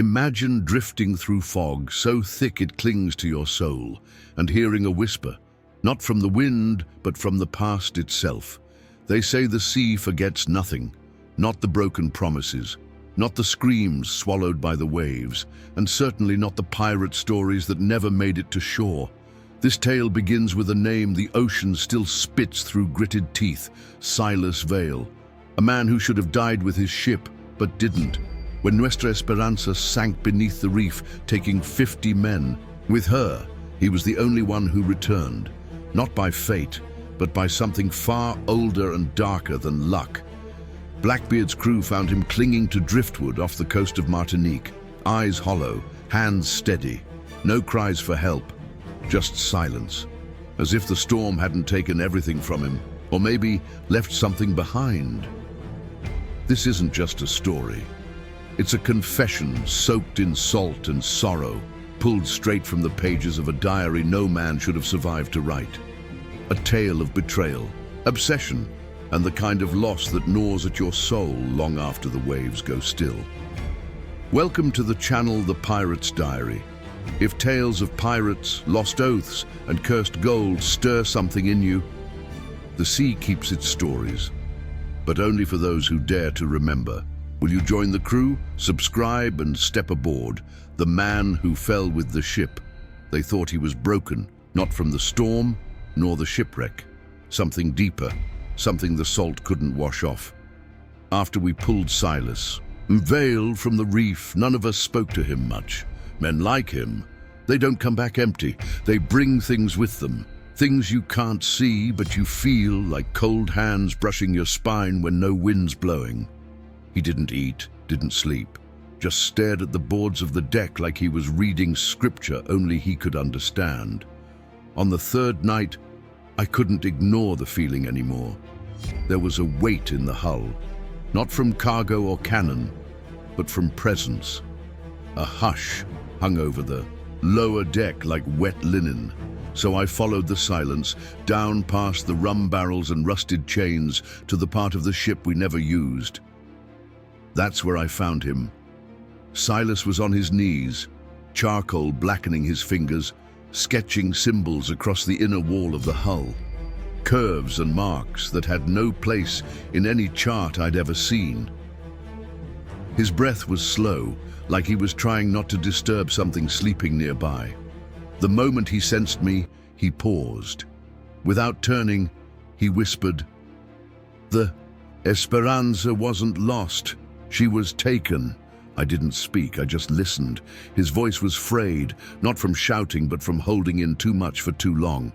Imagine drifting through fog so thick it clings to your soul, and hearing a whisper, not from the wind, but from the past itself. They say the sea forgets nothing, not the broken promises, not the screams swallowed by the waves, and certainly not the pirate stories that never made it to shore. This tale begins with a name the ocean still spits through gritted teeth: Silas Vale, a man who should have died with his ship, but didn't. When Nuestra Esperanza sank beneath the reef, taking 50 men, with her, he was the only one who returned, not by fate, but by something far older and darker than luck. Blackbeard's crew found him clinging to driftwood off the coast of Martinique, eyes hollow, hands steady, no cries for help, just silence, as if the storm hadn't taken everything from him, or maybe left something behind. This isn't just a story. It's a confession soaked in salt and sorrow, pulled straight from the pages of a diary no man should have survived to write. A tale of betrayal, obsession, and the kind of loss that gnaws at your soul long after the waves go still. Welcome to the channel The Pirate's Diary. If tales of pirates, lost oaths, and cursed gold stir something in you, the sea keeps its stories, but only for those who dare to remember. Will you join the crew, subscribe, and step aboard? The man who fell with the ship. They thought he was broken, not from the storm, nor the shipwreck. Something deeper, something the salt couldn't wash off. After we pulled Silas Vale from the reef, none of us spoke to him much. Men like him, they don't come back empty. They bring things with them. Things you can't see, but you feel, like cold hands brushing your spine when no wind's blowing. He didn't eat, didn't sleep, just stared at the boards of the deck like he was reading scripture only he could understand. On the third night, I couldn't ignore the feeling anymore. There was a weight in the hull, not from cargo or cannon, but from presence. A hush hung over the lower deck like wet linen. So I followed the silence, down past the rum barrels and rusted chains, to the part of the ship we never used. That's where I found him. Silas was on his knees, charcoal blackening his fingers, sketching symbols across the inner wall of the hull. Curves and marks that had no place in any chart I'd ever seen. His breath was slow, like he was trying not to disturb something sleeping nearby. The moment he sensed me, he paused. Without turning, he whispered, "The Esperanza wasn't lost. She was taken." I didn't speak, I just listened. His voice was frayed, not from shouting, but from holding in too much for too long.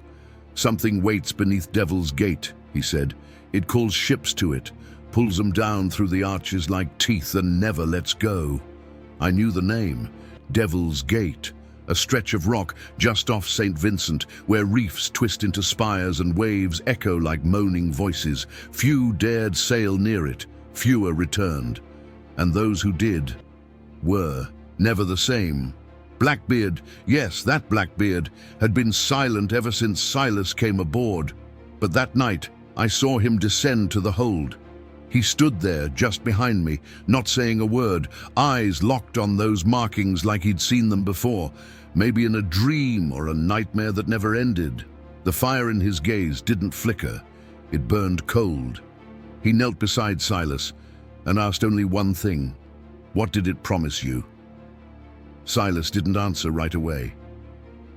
"Something waits beneath Devil's Gate," he said. "It calls ships to it, pulls them down through the arches like teeth and never lets go." I knew the name, Devil's Gate, a stretch of rock just off St. Vincent, where reefs twist into spires and waves echo like moaning voices. Few dared sail near it, fewer returned. And those who did were never the same. Blackbeard, yes, that Blackbeard, had been silent ever since Silas came aboard. But that night, I saw him descend to the hold. He stood there just behind me, not saying a word, eyes locked on those markings like he'd seen them before, maybe in a dream or a nightmare that never ended. The fire in his gaze didn't flicker, it burned cold. He knelt beside Silas and asked only one thing: "What did it promise you?" Silas didn't answer right away.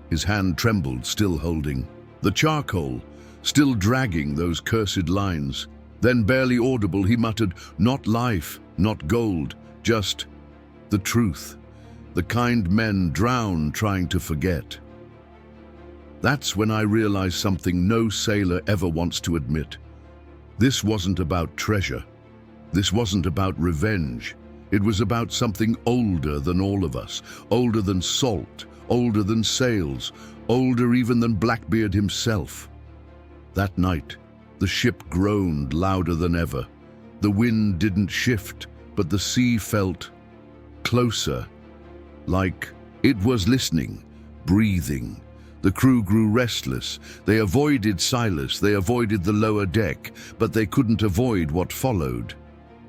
His hand trembled, still holding the charcoal, still dragging those cursed lines. Then, barely audible, he muttered, "Not life, not gold, just the truth. The kind men drown trying to forget." That's when I realized something no sailor ever wants to admit. This wasn't about treasure. This wasn't about revenge. It was about something older than all of us, older than salt, older than sails, older even than Blackbeard himself. That night, the ship groaned louder than ever. The wind didn't shift, but the sea felt closer, like it was listening, breathing. The crew grew restless. They avoided Silas, they avoided the lower deck, but they couldn't avoid what followed.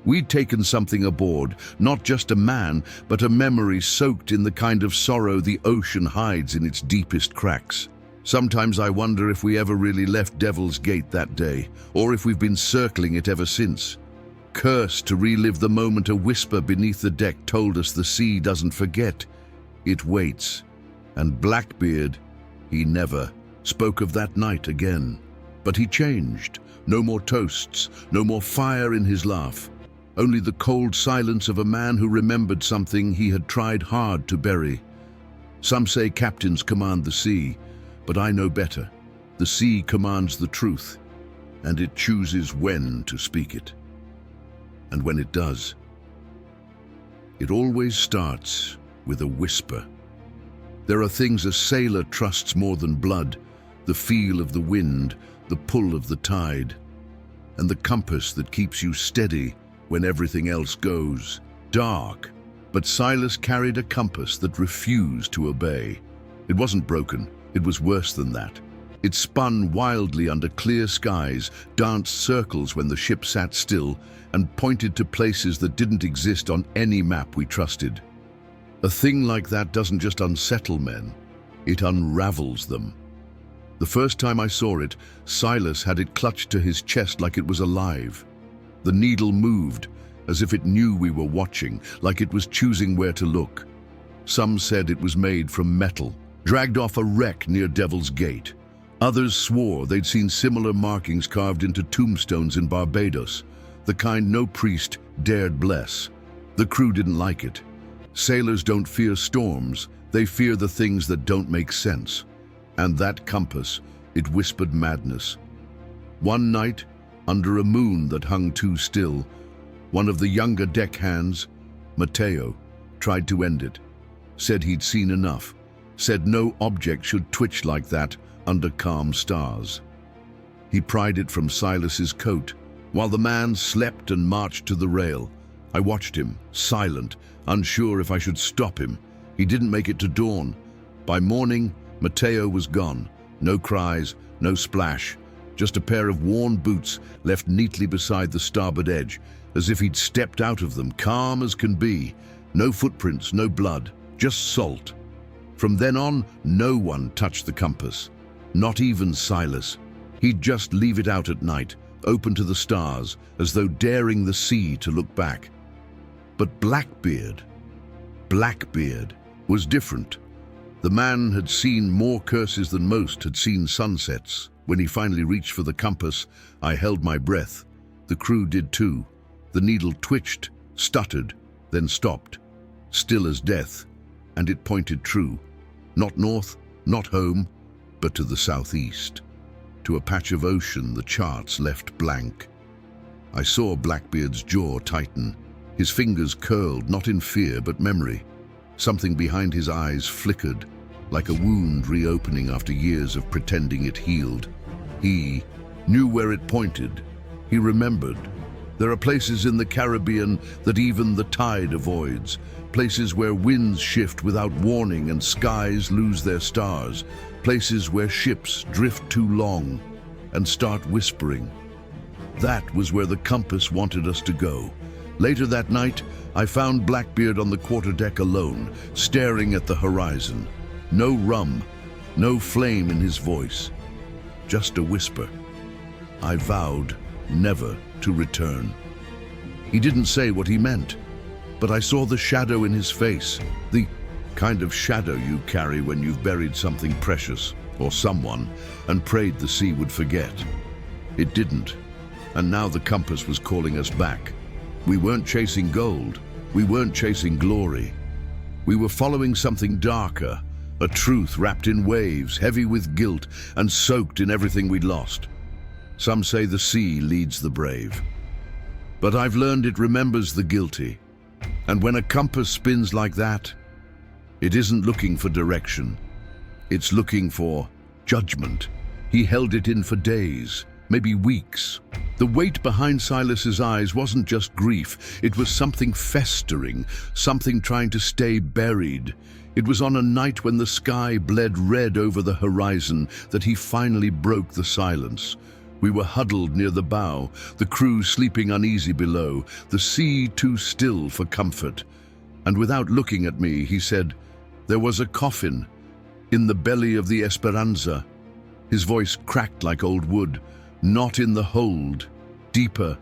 We'd taken something aboard, not just a man, but a memory soaked in the kind of sorrow the ocean hides in its deepest cracks. Sometimes I wonder if we ever really left Devil's Gate that day, or if we've been circling it ever since. Cursed to relive the moment a whisper beneath the deck told us the sea doesn't forget, it waits. And Blackbeard, he never spoke of that night again. But he changed. No more toasts, no more fire in his laugh. Only the cold silence of a man who remembered something he had tried hard to bury. Some say captains command the sea, but I know better. The sea commands the truth, and it chooses when to speak it. And when it does, it always starts with a whisper. There are things a sailor trusts more than blood, the feel of the wind, the pull of the tide, and the compass that keeps you steady when everything else goes dark. But Silas carried a compass that refused to obey. It wasn't broken, it was worse than that. It spun wildly under clear skies, danced circles when the ship sat still, and pointed to places that didn't exist on any map we trusted. A thing like that doesn't just unsettle men, it unravels them. The first time I saw it, Silas had it clutched to his chest like it was alive. The needle moved, as if it knew we were watching, like it was choosing where to look. Some said it was made from metal, dragged off a wreck near Devil's Gate. Others swore they'd seen similar markings carved into tombstones in Barbados, the kind no priest dared bless. The crew didn't like it. Sailors don't fear storms, they fear the things that don't make sense. And that compass, it whispered madness. One night, under a moon that hung too still, one of the younger deckhands, Mateo, tried to end it. Said he'd seen enough. Said no object should twitch like that under calm stars. He pried it from Silas's coat, while the man slept and marched to the rail. I watched him, silent, unsure if I should stop him. He didn't make it to dawn. By morning, Mateo was gone. No cries, no splash, just a pair of worn boots left neatly beside the starboard edge, as if he'd stepped out of them, calm as can be. No footprints, no blood, just salt. From then on, no one touched the compass. Not even Silas. He'd just leave it out at night, open to the stars, as though daring the sea to look back. But Blackbeard was different. The man had seen more curses than most had seen sunsets. When he finally reached for the compass, I held my breath. The crew did too. The needle twitched, stuttered, then stopped, still as death, and it pointed true. Not north, not home, but to the southeast, to a patch of ocean the charts left blank. I saw Blackbeard's jaw tighten, his fingers curled, not in fear but memory. Something behind his eyes flickered, like a wound reopening after years of pretending it healed. He knew where it pointed. He remembered. There are places in the Caribbean that even the tide avoids, places where winds shift without warning and skies lose their stars, places where ships drift too long and start whispering. That was where the compass wanted us to go. Later that night, I found Blackbeard on the quarterdeck alone, staring at the horizon. No rum, no flame in his voice, just a whisper. I vowed never to return. He didn't say what he meant, but I saw the shadow in his face, the kind of shadow you carry when you've buried something precious or someone and prayed the sea would forget. It didn't, and now the compass was calling us back. We weren't chasing gold, we weren't chasing glory. We were following something darker, a truth wrapped in waves, heavy with guilt and soaked in everything we'd lost. Some say the sea leads the brave, but I've learned it remembers the guilty. And when a compass spins like that, it isn't looking for direction. It's looking for judgment. He held it in for days, maybe weeks. The weight behind Silas's eyes wasn't just grief. It was something festering, something trying to stay buried. It was on a night when the sky bled red over the horizon that he finally broke the silence. We were huddled near the bow, the crew sleeping uneasy below, the sea too still for comfort. And without looking at me, he said, "There was a coffin in the belly of the Esperanza." His voice cracked like old wood. "Not in the hold, deeper,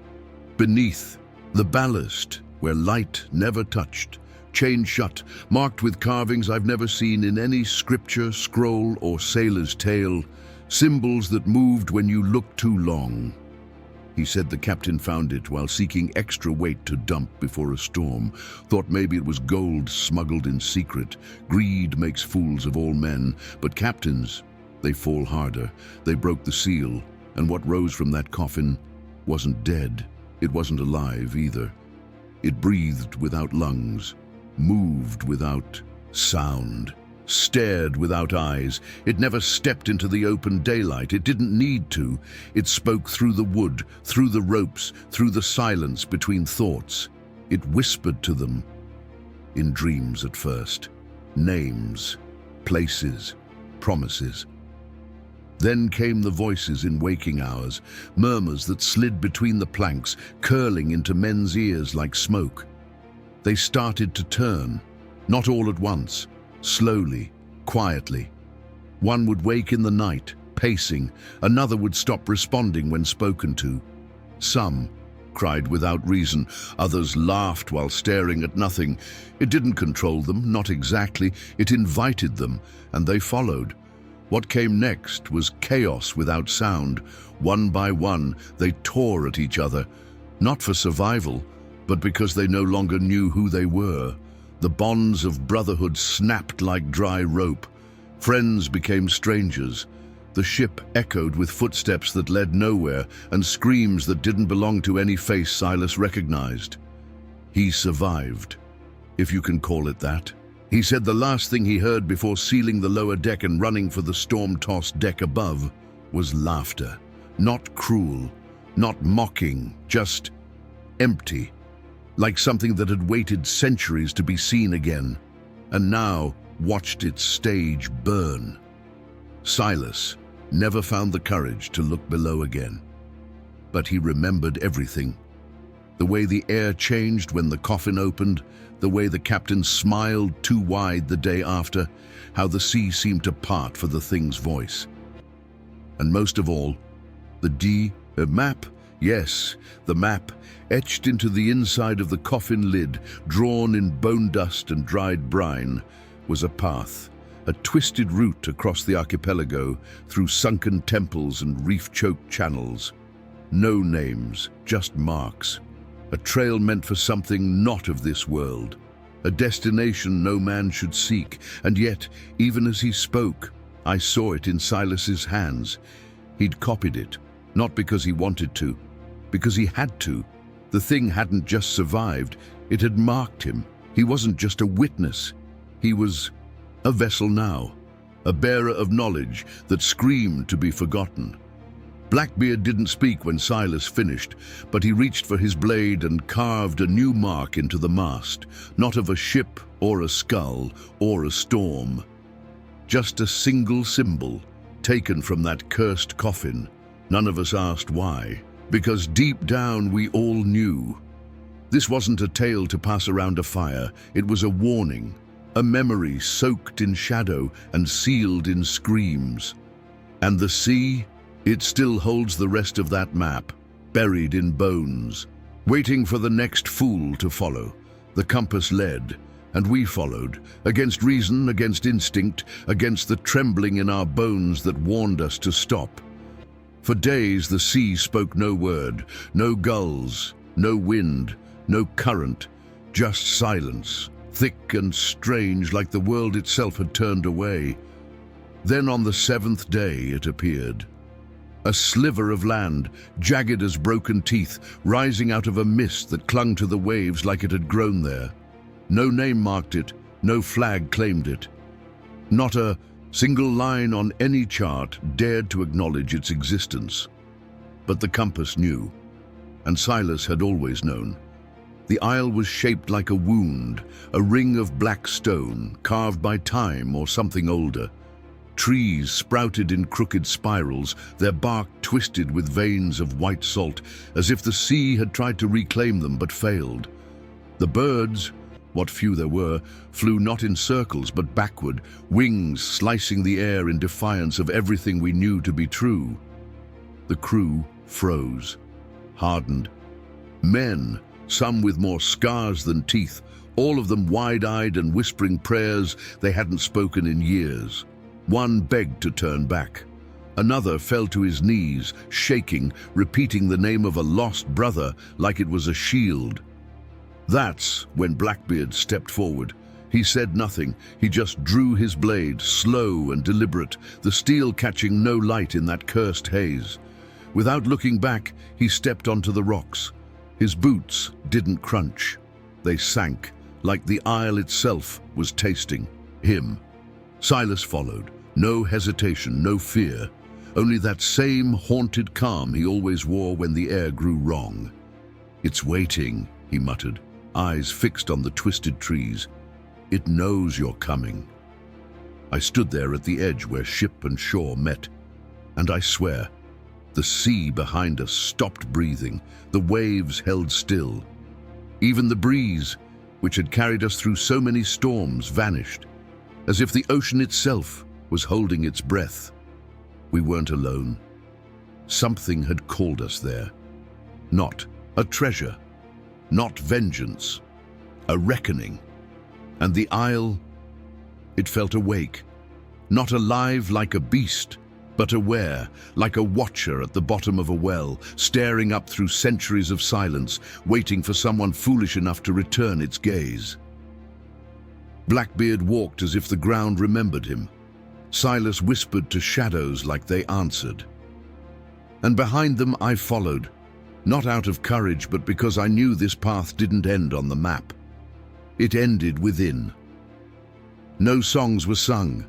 beneath, the ballast, where light never touched, chained shut, marked with carvings I've never seen in any scripture, scroll, or sailor's tale, symbols that moved when you looked too long." He said the captain found it while seeking extra weight to dump before a storm, thought maybe it was gold smuggled in secret. Greed makes fools of all men, but captains, they fall harder. They broke the seal, and what rose from that coffin wasn't dead. It wasn't alive either. It breathed without lungs, moved without sound, stared without eyes. It never stepped into the open daylight. It didn't need to. It spoke through the wood, through the ropes, through the silence between thoughts. It whispered to them, in dreams at first, names, places, promises. Then came the voices in waking hours, murmurs that slid between the planks, curling into men's ears like smoke. They started to turn, not all at once, slowly, quietly. One would wake in the night, pacing. Another would stop responding when spoken to. Some cried without reason. Others laughed while staring at nothing. It didn't control them, not exactly. It invited them, and they followed. What came next was chaos without sound. One by one, they tore at each other, not for survival, but because they no longer knew who they were. The bonds of brotherhood snapped like dry rope. Friends became strangers. The ship echoed with footsteps that led nowhere and screams that didn't belong to any face Silas recognized. He survived, if you can call it that. He said the last thing he heard before sealing the lower deck and running for the storm-tossed deck above was laughter. Not cruel, not mocking, just empty, like something that had waited centuries to be seen again, and now watched its stage burn. Silas never found the courage to look below again, but he remembered everything. The way the air changed when the coffin opened, the way the captain smiled too wide the day after, how the sea seemed to part for the thing's voice. And most of all, the map, yes, the map, etched into the inside of the coffin lid, drawn in bone dust and dried brine, was a path, a twisted route across the archipelago, through sunken temples and reef-choked channels. No names, just marks. A trail meant for something not of this world, a destination no man should seek. And yet, even as he spoke, I saw it in Silas's hands. He'd copied it, not because he wanted to, because he had to. The thing hadn't just survived, it had marked him. He wasn't just a witness, he was a vessel now, a bearer of knowledge that screamed to be forgotten. Blackbeard didn't speak when Silas finished, but he reached for his blade and carved a new mark into the mast, not of a ship or a skull or a storm. Just a single symbol, taken from that cursed coffin. None of us asked why, because deep down we all knew. This wasn't a tale to pass around a fire, it was a warning, a memory soaked in shadow and sealed in screams. And the sea? It still holds the rest of that map, buried in bones, waiting for the next fool to follow. The compass led, and we followed, against reason, against instinct, against the trembling in our bones that warned us to stop. For days the sea spoke no word, no gulls, no wind, no current, just silence, thick and strange like the world itself had turned away. Then on the seventh day it appeared. A sliver of land, jagged as broken teeth, rising out of a mist that clung to the waves like it had grown there. No name marked it, no flag claimed it. Not a single line on any chart dared to acknowledge its existence. But the compass knew, and Silas had always known. The isle was shaped like a wound, a ring of black stone, carved by time or something older. Trees sprouted in crooked spirals, their bark twisted with veins of white salt, as if the sea had tried to reclaim them but failed. The birds, what few there were, flew not in circles but backward, wings slicing the air in defiance of everything we knew to be true. The crew froze, hardened. Men, some with more scars than teeth, all of them wide-eyed and whispering prayers they hadn't spoken in years. One begged to turn back. Another fell to his knees, shaking, repeating the name of a lost brother like it was a shield. That's when Blackbeard stepped forward. He said nothing, he just drew his blade, slow and deliberate, the steel catching no light in that cursed haze. Without looking back, he stepped onto the rocks. His boots didn't crunch. They sank, like the isle itself was tasting him. Silas followed. No hesitation, no fear, only that same haunted calm he always wore when the air grew wrong. "It's waiting," he muttered, eyes fixed on the twisted trees. "It knows you're coming." I stood there at the edge where ship and shore met, and I swear, the sea behind us stopped breathing, the waves held still. Even the breeze, which had carried us through so many storms, vanished, as if the ocean itself was holding its breath. We weren't alone. Something had called us there. Not a treasure, not vengeance, a reckoning. And the isle, it felt awake, not alive like a beast, but aware, like a watcher at the bottom of a well, staring up through centuries of silence, waiting for someone foolish enough to return its gaze. Blackbeard walked as if the ground remembered him. Silas whispered to shadows like they answered. And behind them I followed, not out of courage, but because I knew this path didn't end on the map. It ended within. No songs were sung,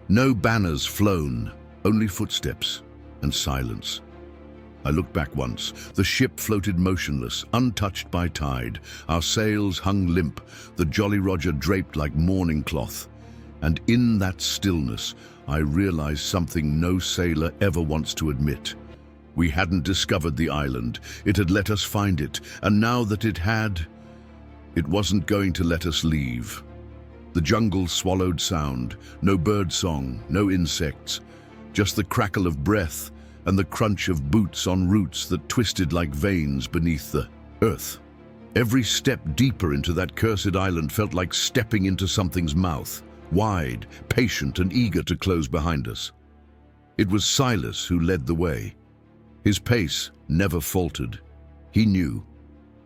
no banners flown, only footsteps and silence. I looked back once. The ship floated motionless, untouched by tide. Our sails hung limp, the Jolly Roger draped like mourning cloth. And in that stillness, I realized something no sailor ever wants to admit. We hadn't discovered the island. It had let us find it, and now that it had, it wasn't going to let us leave. The jungle swallowed sound, no bird song, no insects, just the crackle of breath and the crunch of boots on roots that twisted like veins beneath the earth. Every step deeper into that cursed island felt like stepping into something's mouth, wide, patient and eager to close behind us. It was Silas who led the way. His pace never faltered. He knew.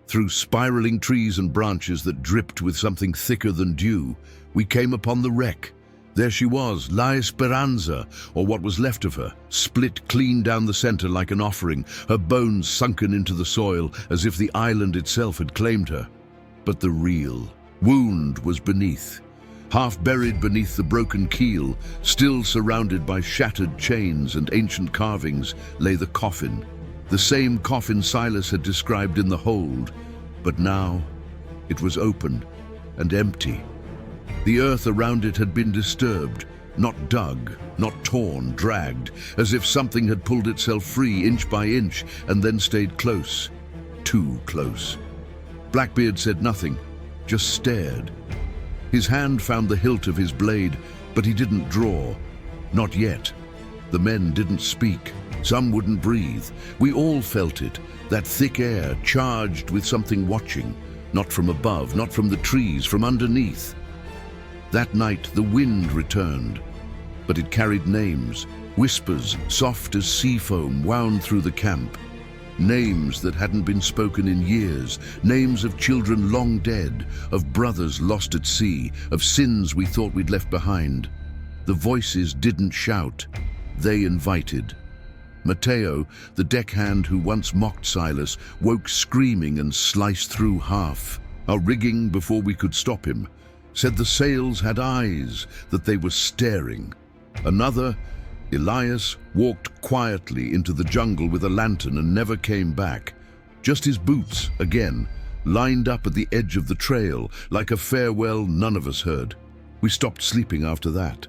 Through spiraling trees and branches that dripped with something thicker than dew, we came upon the wreck. There she was, La Esperanza, or what was left of her, split clean down the center like an offering, her bones sunken into the soil as if the island itself had claimed her. But the real wound was beneath. Half buried beneath the broken keel, still surrounded by shattered chains and ancient carvings, lay the coffin. The same coffin Silas had described in the hold, but now it was open and empty. The earth around it had been disturbed, not dug, not torn, dragged, as if something had pulled itself free inch by inch and then stayed close, too close. Blackbeard said nothing, just stared. His hand found the hilt of his blade, but he didn't draw. Not yet. The men didn't speak. Some wouldn't breathe. We all felt it, that thick air charged with something watching, not from above, not from the trees, from underneath. That night the wind returned, but it carried names, whispers soft as sea foam wound through the camp. Names that hadn't been spoken in years, names of children long dead, of brothers lost at sea, of sins we thought we'd left behind. The voices didn't shout, they invited. Mateo, the deckhand who once mocked Silas, woke screaming and sliced through half. Our rigging, before we could stop him, said the sails had eyes, that they were staring. Another, Elias, walked quietly into the jungle with a lantern and never came back. Just his boots, again, lined up at the edge of the trail, like a farewell none of us heard. We stopped sleeping after that.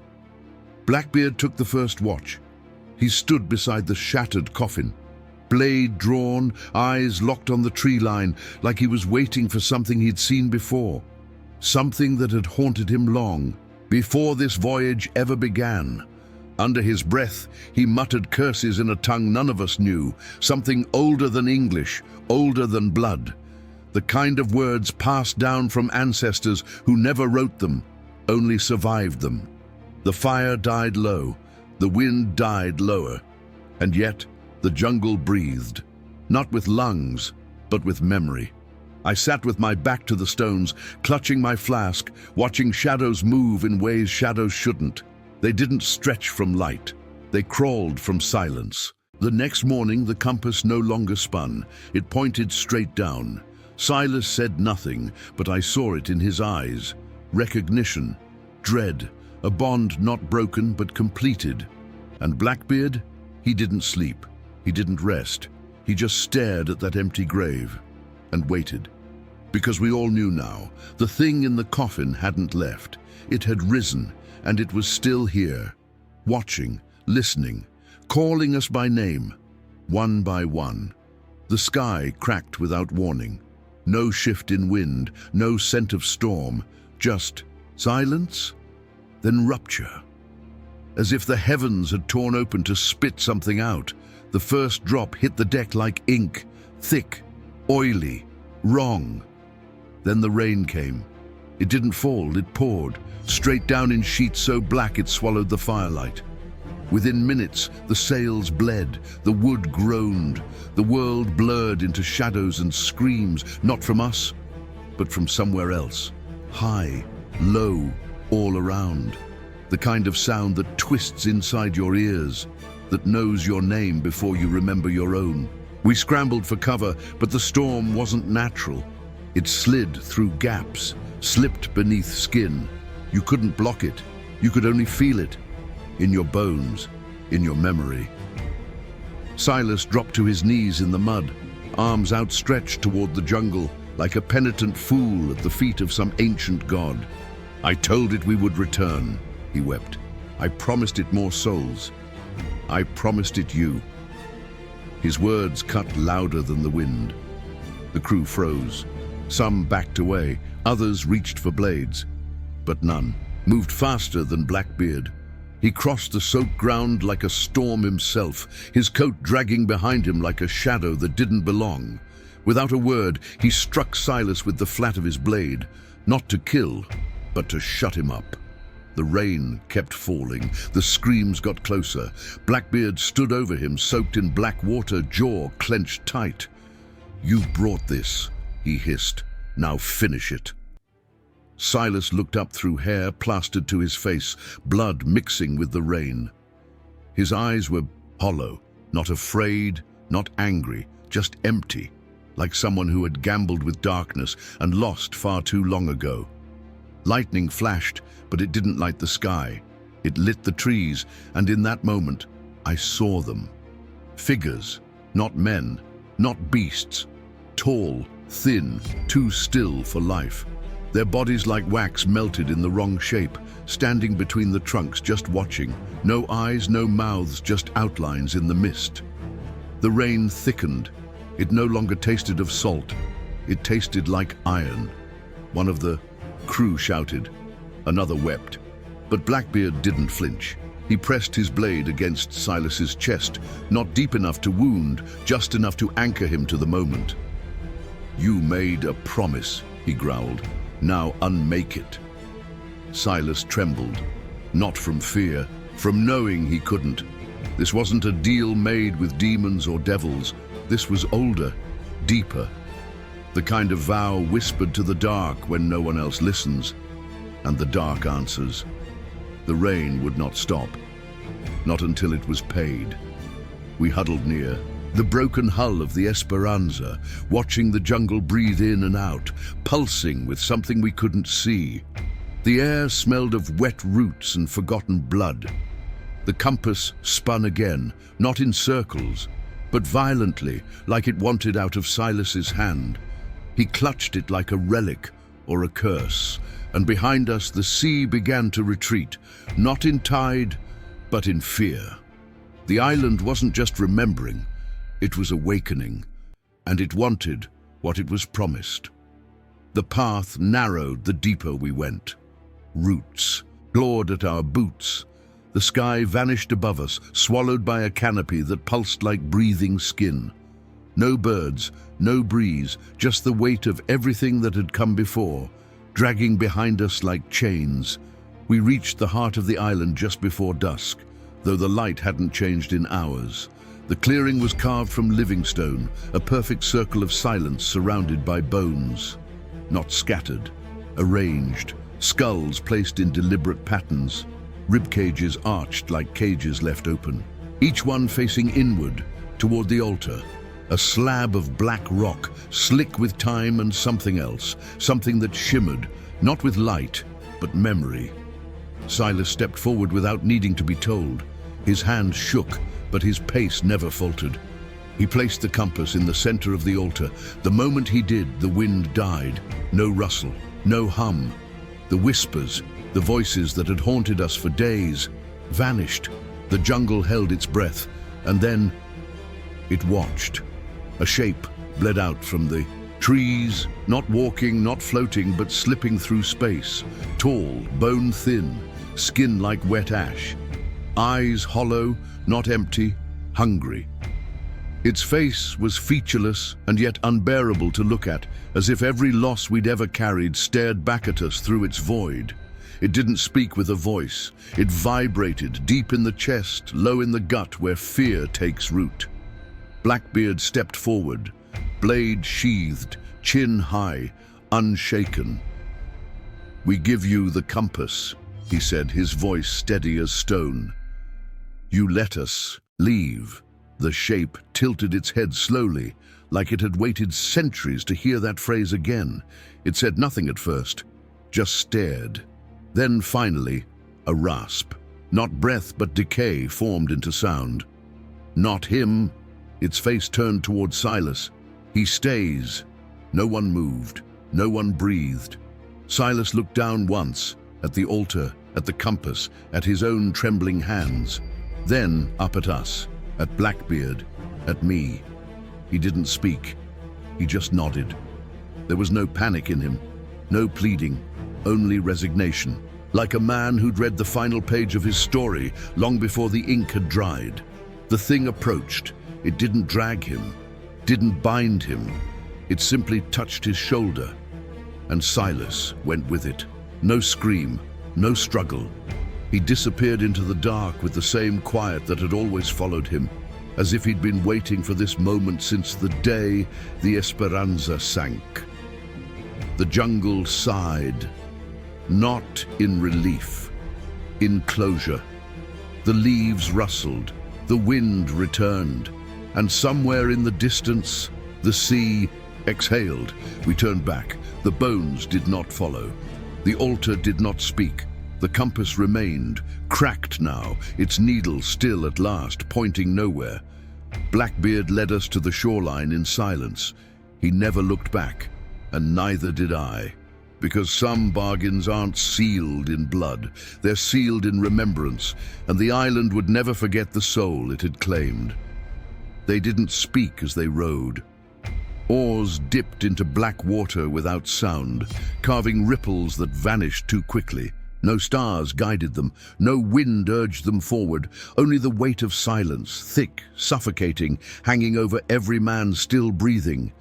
Blackbeard took the first watch. He stood beside the shattered coffin, blade drawn, eyes locked on the tree line, like he was waiting for something he'd seen before, something that had haunted him long, before this voyage ever began. Under his breath, he muttered curses in a tongue none of us knew, something older than English, older than blood, the kind of words passed down from ancestors who never wrote them, only survived them. The fire died low, the wind died lower, and yet the jungle breathed, not with lungs, but with memory. I sat with my back to the stones, clutching my flask, watching shadows move in ways shadows shouldn't. They didn't stretch from light. They crawled from silence. The next morning, the compass no longer spun. It pointed straight down. Silas said nothing, but I saw it in his eyes. Recognition, dread, a bond not broken but completed. And Blackbeard, he didn't sleep. He didn't rest. He just stared at that empty grave and waited. Because we all knew now, the thing in the coffin hadn't left. It had risen, and it was still here, watching, listening, calling us by name, one by one. The sky cracked without warning. No shift in wind, no scent of storm, just silence, then rupture. As if the heavens had torn open to spit something out, the first drop hit the deck like ink, thick, oily, wrong. Then the rain came. It didn't fall, it poured, straight down in sheets so black it swallowed the firelight. Within minutes, the sails bled, the wood groaned, the world blurred into shadows and screams, not from us, but from somewhere else. High, low, all around. The kind of sound that twists inside your ears, that knows your name before you remember your own. We scrambled for cover, but the storm wasn't natural. It slid through gaps, slipped beneath skin. You couldn't block it. You could only feel it. In your bones, in your memory. Silas dropped to his knees in the mud, arms outstretched toward the jungle, like a penitent fool at the feet of some ancient god. I told it we would return, he wept. I promised it more souls. I promised it you. His words cut louder than the wind. The crew froze. Some backed away, others reached for blades, but none moved faster than Blackbeard. He crossed the soaked ground like a storm himself, his coat dragging behind him like a shadow that didn't belong. Without a word, he struck Silas with the flat of his blade, not to kill, but to shut him up. The rain kept falling, the screams got closer. Blackbeard stood over him, soaked in black water, jaw clenched tight. You brought this, he hissed. Now finish it. Silas looked up through hair plastered to his face, blood mixing with the rain. His eyes were hollow, not afraid, not angry, just empty, like someone who had gambled with darkness and lost far too long ago. Lightning flashed, but it didn't light the sky. It lit the trees, and in that moment, I saw them. Figures, not men, not beasts. Tall, thin, too still for life. Their bodies like wax melted in the wrong shape, standing between the trunks just watching. No eyes, no mouths, just outlines in the mist. The rain thickened. It no longer tasted of salt. It tasted like iron. One of the crew shouted. Another wept. But Blackbeard didn't flinch. He pressed his blade against Silas's chest, not deep enough to wound, just enough to anchor him to the moment. You made a promise, he growled. Now unmake it. Silas trembled, not from fear, from knowing he couldn't. This wasn't a deal made with demons or devils. This was older, deeper. The kind of vow whispered to the dark when no one else listens, and the dark answers. The rain would not stop, not until it was paid. We huddled near, the broken hull of the Esperanza, watching the jungle breathe in and out, pulsing with something we couldn't see. The air smelled of wet roots and forgotten blood. The compass spun again, not in circles, but violently, like it wanted out of Silas's hand. He clutched it like a relic or a curse, and behind us the sea began to retreat, not in tide, but in fear. The island wasn't just remembering, it was awakening, and it wanted what it was promised. The path narrowed the deeper we went. Roots clawed at our boots. The sky vanished above us, swallowed by a canopy that pulsed like breathing skin. No birds, no breeze, just the weight of everything that had come before, dragging behind us like chains. We reached the heart of the island just before dusk, though the light hadn't changed in hours. The clearing was carved from living stone, a perfect circle of silence surrounded by bones. Not scattered, arranged, skulls placed in deliberate patterns, rib cages arched like cages left open, each one facing inward toward the altar, a slab of black rock, slick with time and something else, something that shimmered, not with light, but memory. Silas stepped forward without needing to be told. His hands shook, but his pace never faltered. He placed the compass in the center of the altar. The moment he did, the wind died. No rustle, no hum. The whispers, the voices that had haunted us for days, vanished. The jungle held its breath, and then it watched. A shape bled out from the trees, not walking, not floating, but slipping through space. Tall, bone-thin, skin like wet ash. Eyes hollow, not empty, hungry. Its face was featureless and yet unbearable to look at, as if every loss we'd ever carried stared back at us through its void. It didn't speak with a voice. It vibrated deep in the chest, low in the gut where fear takes root. Blackbeard stepped forward, blade sheathed, chin high, unshaken. "We give you the compass," he said, his voice steady as stone. "You let us leave." The shape tilted its head slowly, like it had waited centuries to hear that phrase again. It said nothing at first, just stared. Then finally, a rasp. Not breath but decay formed into sound. "Not him." Its face turned toward Silas. "He stays." No one moved, no one breathed. Silas looked down once, at the altar, at the compass, at his own trembling hands. Then up at us. At Blackbeard, at me. He didn't speak. He just nodded. There was no panic in him, no pleading, only resignation, like a man who'd read the final page of his story long before the ink had dried. The thing approached. It didn't drag him, didn't bind him. It simply touched his shoulder, and Silas went with it. No scream, no struggle. He disappeared into the dark with the same quiet that had always followed him, as if he'd been waiting for this moment since the day the Esperanza sank. The jungle sighed, not in relief, in closure. The leaves rustled, the wind returned, and somewhere in the distance, the sea exhaled. We turned back. The bones did not follow. The altar did not speak. The compass remained, cracked now, its needle still at last, pointing nowhere. Blackbeard led us to the shoreline in silence. He never looked back, and neither did I. Because some bargains aren't sealed in blood, they're sealed in remembrance, and the island would never forget the soul it had claimed. They didn't speak as they rowed. Oars dipped into black water without sound, carving ripples that vanished too quickly. No stars guided them, no wind urged them forward, only the weight of silence, thick, suffocating, hanging over every man still breathing.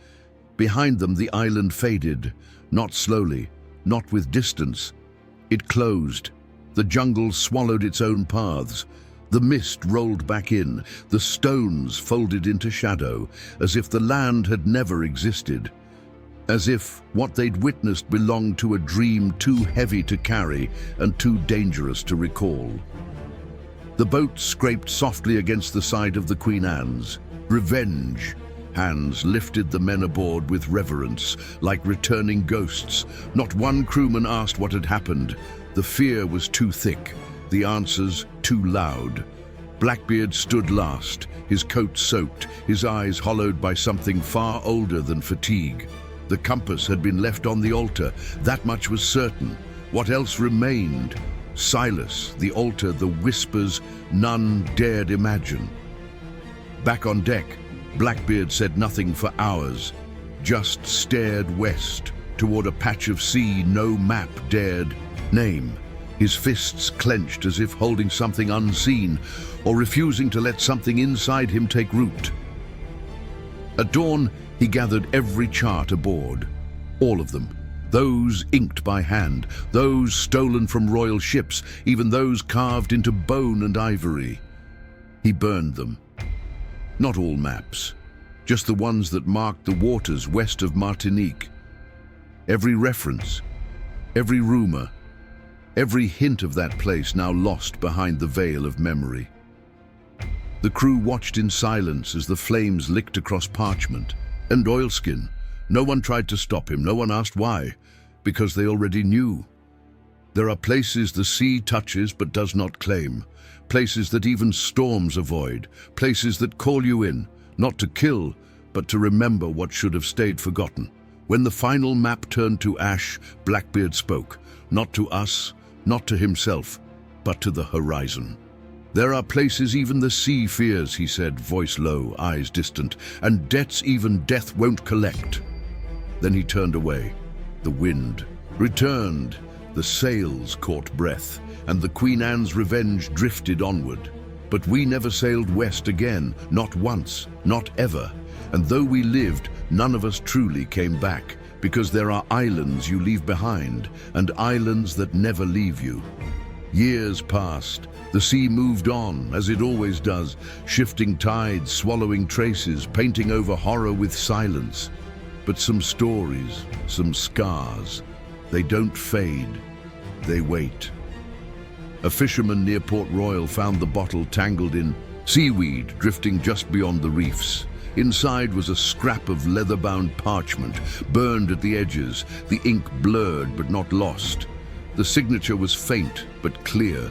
Behind them the island faded, not slowly, not with distance. It closed. The jungle swallowed its own paths. The mist rolled back in, the stones folded into shadow, as if the land had never existed. As if what they'd witnessed belonged to a dream too heavy to carry and too dangerous to recall. The boat scraped softly against the side of the Queen Anne's. Revenge. Hands lifted the men aboard with reverence, like returning ghosts. Not one crewman asked what had happened. The fear was too thick, the answers too loud. Blackbeard stood last, his coat soaked, his eyes hollowed by something far older than fatigue. The compass had been left on the altar, that much was certain. What else remained? Silas, the altar, the whispers none dared imagine. Back on deck, Blackbeard said nothing for hours, just stared west toward a patch of sea no map dared name, his fists clenched as if holding something unseen or refusing to let something inside him take root. At dawn, he gathered every chart aboard, all of them, those inked by hand, those stolen from royal ships, even those carved into bone and ivory. He burned them. Not all maps, just the ones that marked the waters west of Martinique. Every reference, every rumor, every hint of that place now lost behind the veil of memory. The crew watched in silence as the flames licked across parchment and oilskin. No one tried to stop him, no one asked why, because they already knew. There are places the sea touches but does not claim, places that even storms avoid, places that call you in, not to kill, but to remember what should have stayed forgotten. When the final map turned to ash, Blackbeard spoke, not to us, not to himself, but to the horizon. There are places even the sea fears, he said, voice low, eyes distant, and debts even death won't collect. Then he turned away. The wind returned, the sails caught breath, and the Queen Anne's Revenge drifted onward. But we never sailed west again, not once, not ever. And though we lived, none of us truly came back, because there are islands you leave behind, and islands that never leave you. Years passed. The sea moved on, as it always does, shifting tides, swallowing traces, painting over horror with silence. But some stories, some scars, they don't fade, they wait. A fisherman near Port Royal found the bottle tangled in seaweed drifting just beyond the reefs. Inside was a scrap of leather-bound parchment, burned at the edges, the ink blurred but not lost. The signature was faint but clear.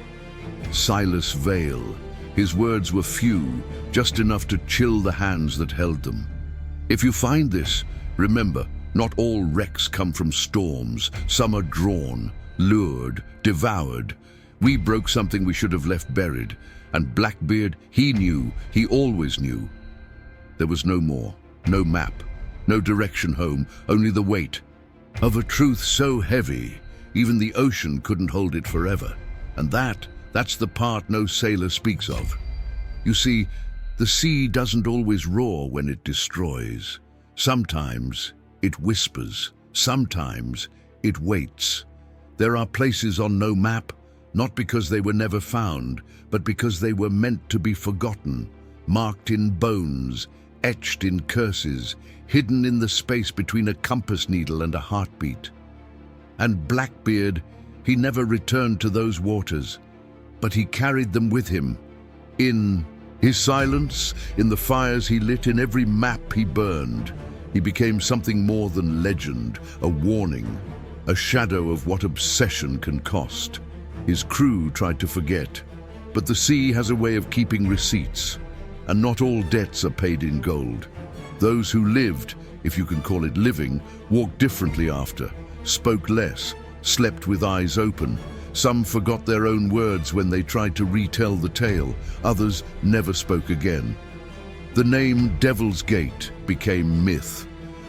Silas Vale. His words were few, just enough to chill the hands that held them. If you find this, remember, not all wrecks come from storms. Some are drawn, lured, devoured. We broke something we should have left buried, and Blackbeard, he knew, he always knew. There was no more, no map, no direction home, only the weight of a truth so heavy, even the ocean couldn't hold it forever. And that's the part no sailor speaks of. You see, the sea doesn't always roar when it destroys. Sometimes it whispers, sometimes it waits. There are places on no map, not because they were never found, but because they were meant to be forgotten, marked in bones, etched in curses, hidden in the space between a compass needle and a heartbeat. And Blackbeard, he never returned to those waters, but he carried them with him, in his silence, in the fires he lit, in every map he burned. He became something more than legend, a warning, a shadow of what obsession can cost. His crew tried to forget, but the sea has a way of keeping receipts, and not all debts are paid in gold. Those who lived, if you can call it living, walked differently after, spoke less, slept with eyes open. Some forgot their own words when they tried to retell the tale. Others never spoke again. The name Devil's Gate became myth,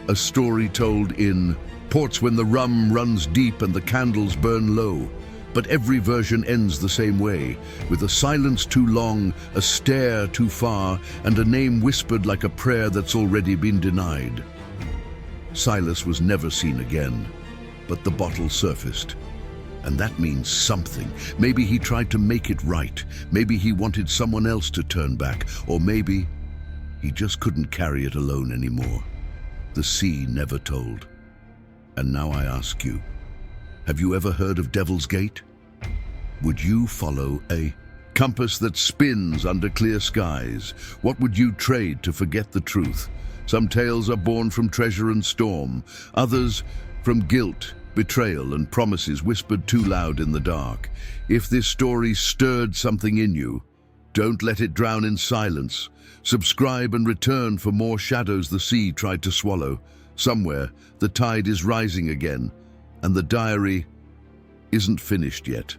a story told in ports when the rum runs deep and the candles burn low. But every version ends the same way, with a silence too long, a stare too far, and a name whispered like a prayer that's already been denied. Silas was never seen again, but the bottle surfaced. And that means something. Maybe he tried to make it right. Maybe he wanted someone else to turn back. Or maybe he just couldn't carry it alone anymore. The sea never told. And now I ask you, have you ever heard of Devil's Gate? Would you follow a compass that spins under clear skies? What would you trade to forget the truth? Some tales are born from treasure and storm, others from guilt, betrayal, and promises whispered too loud in the dark. If this story stirred something in you, don't let it drown in silence. Subscribe and return for more shadows the sea tried to swallow. Somewhere, the tide is rising again, and the diary isn't finished yet.